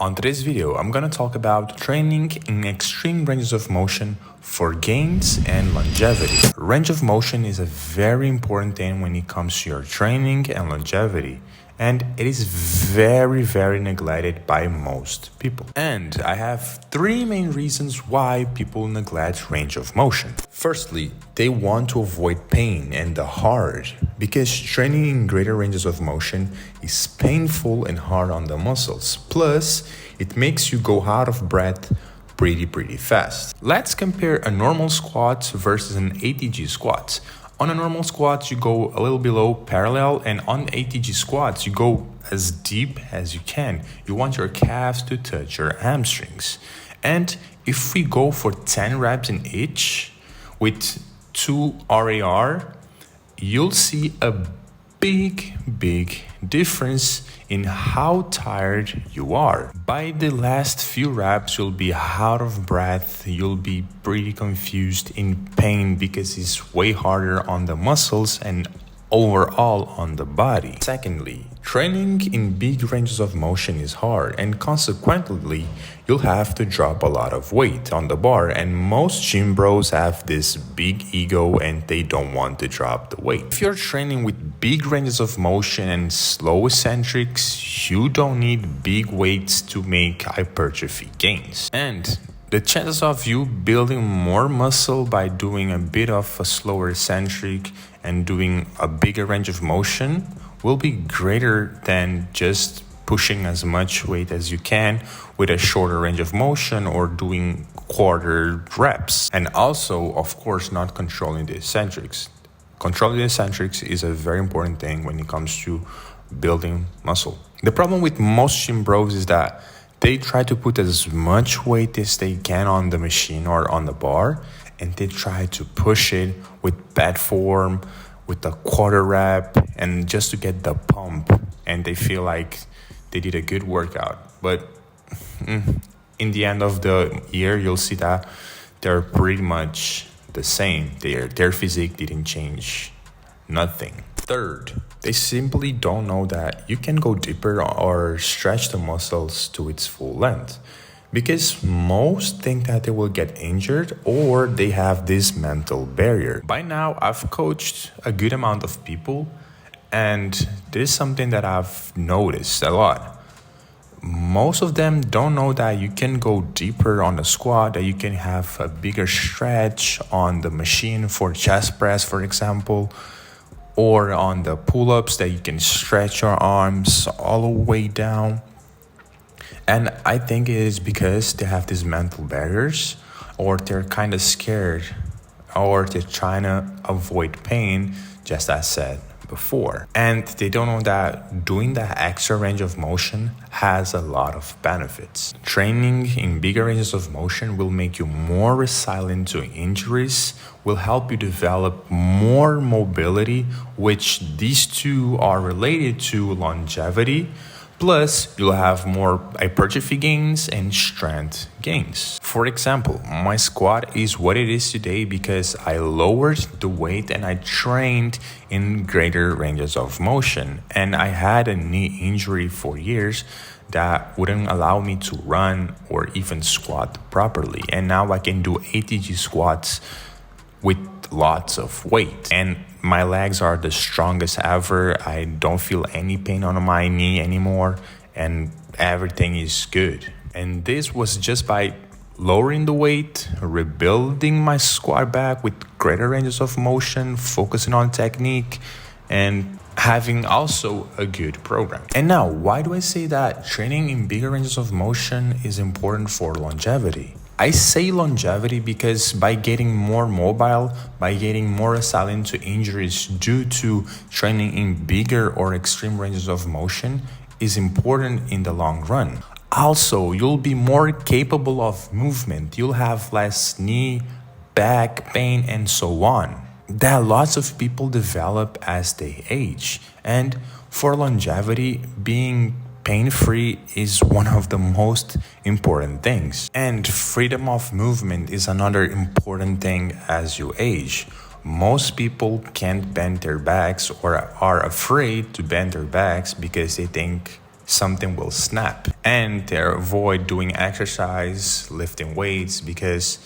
On today's video, I'm gonna talk about training in extreme ranges of motion for gains and longevity. Range of motion is a very important thing when it comes to your training and longevity, and it is very neglected by most people. And I have three main reasons why people neglect range of motion. Firstly, they want to avoid pain and the hard, because training in greater ranges of motion is painful and hard on the muscles. Plus, it makes you go out of breath pretty fast. Let's compare a normal squat versus an ATG squat. On a normal squat, you go a little below parallel, and on ATG squats, you go as deep as you can. You want your calves to touch your hamstrings. And if we go for 10 reps in each with 2 RAR, you'll see a big difference in how tired you are. By the last few reps, you'll be out of breath, you'll be pretty confused, in pain, because it's way harder on the muscles and overall on the body. Secondly, training in big ranges of motion is hard, and consequently, you'll have to drop a lot of weight on the bar, and most gym bros have this big ego and they don't want to drop the weight. If you're training with big ranges of motion and slow eccentrics, you don't need big weights to make hypertrophy gains. And the chances of you building more muscle by doing a bit of a slower eccentric and doing a bigger range of motion will be greater than just pushing as much weight as you can with a shorter range of motion or doing quarter reps. And also, of course, not controlling the eccentrics. Controlling the eccentrics is a very important thing when it comes to building muscle. The problem with most gym bros is that they try to put as much weight as they can on the machine or on the bar, and they try to push it with bad form, with a quarter rep, and just to get the pump, and they feel like they did a good workout. But in the end of the year, you'll see that they're pretty much the same. Their physique didn't change, nothing. Third, they simply don't know that you can go deeper or stretch the muscles to its full length, because most think that they will get injured or they have this mental barrier. By now, I've coached a good amount of people, and this is something that I've noticed a lot. Most of them don't know that you can go deeper on the squat, that you can have a bigger stretch on the machine for chest press, for example, or on the pull-ups, that you can stretch your arms all the way down. And I think it is because they have these mental barriers, or they're kind of scared, or they're trying to avoid pain, just as said before. And they don't know that doing that extra range of motion has a lot of benefits. Training in bigger ranges of motion will make you more resilient to injuries, will help you develop more mobility, which these two are related to longevity. Plus, you'll have more hypertrophy gains and strength gains. For example, my squat is what it is today because I lowered the weight and I trained in greater ranges of motion. And I had a knee injury for years that wouldn't allow me to run or even squat properly. And now I can do ATG squats with lots of weight, and my legs are the strongest ever. I don't feel any pain on my knee anymore, and everything is good. And this was just by lowering the weight, rebuilding my squat back with greater ranges of motion, focusing on technique, and having also a good program. And now, why do I say that training in bigger ranges of motion is important for longevity? I say longevity because by getting more mobile, by getting more resilient to injuries due to training in bigger or extreme ranges of motion is important in the long run. Also, you'll be more capable of movement. You'll have less knee, back pain, and so on, that lots of people develop as they age. And for longevity, being pain-free is one of the most important things. And freedom of movement is another important thing as you age. Most people can't bend their backs or are afraid to bend their backs because they think something will snap. And they avoid doing exercise, lifting weights, because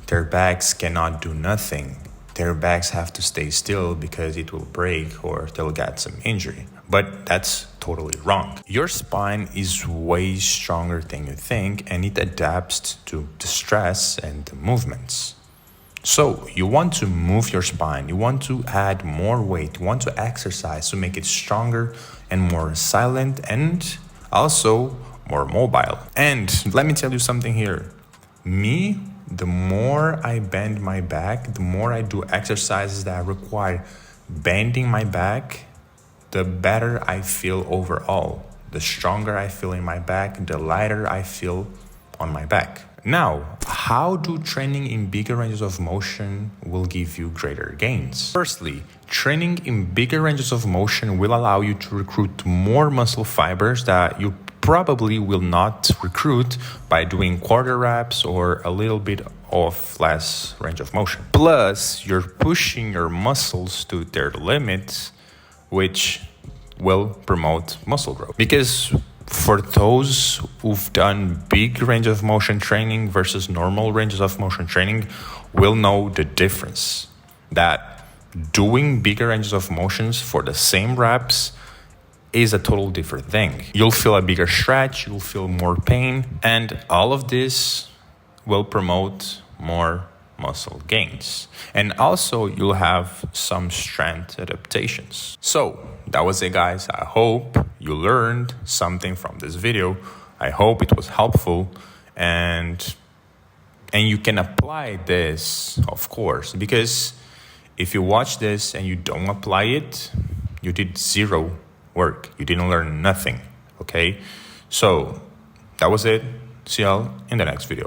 their backs cannot do nothing. Their backs have to stay still because it will break or they'll get some injury. But that's totally wrong. Your spine is way stronger than you think, and it adapts to the stress and the movements. So you want to move your spine, you want to add more weight, you want to exercise to make it stronger and more resilient and also more mobile. And let me tell you something here. The more I bend my back, the more I do exercises that require bending my back, the better I feel overall. The stronger I feel in my back, the lighter I feel on my back. Now, how do training in bigger ranges of motion will give you greater gains? Firstly, training in bigger ranges of motion will allow you to recruit more muscle fibers that you probably will not recruit by doing quarter reps or a little bit of less range of motion. Plus, you're pushing your muscles to their limits, which will promote muscle growth. Because for those who've done big range of motion training versus normal ranges of motion training will know the difference. That doing bigger ranges of motions for the same reps is a total different thing. You'll feel a bigger stretch, you'll feel more pain, and all of this will promote more muscle gains. And also you'll have some strength adaptations. So that was it, guys. I hope you learned something from this video. I hope it was helpful, and you can apply this, of course, because if you watch this and you don't apply it, you did zero work. You didn't learn nothing, okay? So that was it. See y'all in the next video.